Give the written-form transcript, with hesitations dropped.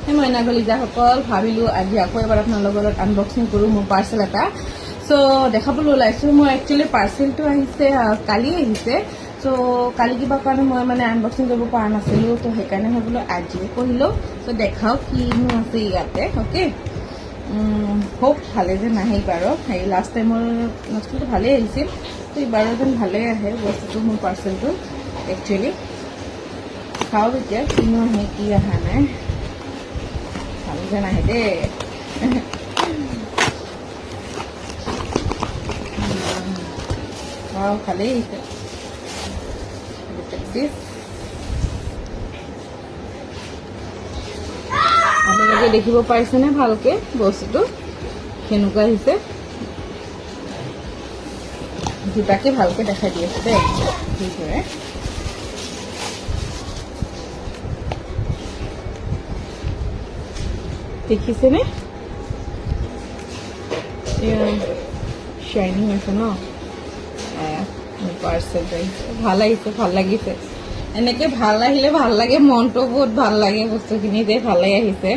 মইনা কলিজাসকল ভাবিলোঁ আজি আকৌ এবাৰ আপোনালোকৰ লগত আনবক্সিং কৰোঁ মোৰ পাৰ্চেল এটা। চ' দেখাবলৈ ওলাইছোঁ। মই একচুৱেলি পাৰ্চেলটো আহিছে কালি আহিছে। চ' কালি কিবা কাৰণে মই মানে আনবক্সিং কৰিব পৰা নাছিলোঁ, তো সেইকাৰণে ভাবিলোঁ আজিয়ে কৰিলোঁ। চ' দেখাওক কিনো আছে ইয়াতে। অ'কে, হোপ ভালে যেন নাহে বাৰু। সেই লাষ্ট টাইমৰ বস্তুটো ভালেই আহিছিল, তো এইবাৰো যেন ভালেই আহে বস্তুটো মোৰ পাৰ্চেলটো। একচুৱেলি চাওক এতিয়া কিনো আহে কি অহা নাই, ভাল যেন আহে দেই। ভালেই আহিছে। আপোনালোকে দেখিব পাৰিছেনে ভালকে বস্তুটো কেনেকুৱা আহিছে? দুটাকে ভালকে দেখাই দি আছে দেই। সেইটোৱে দেখিছেনে? শ্বাইনিং আছে ন পাৰ্চেলটো আহিছে। ভাল আহিছে, ভাল লাগিছে। এনেকে ভাল আহিলে ভাল লাগে, মনটো বহুত ভাল লাগে, বস্তুখিনি যে ভালেই আহিছে।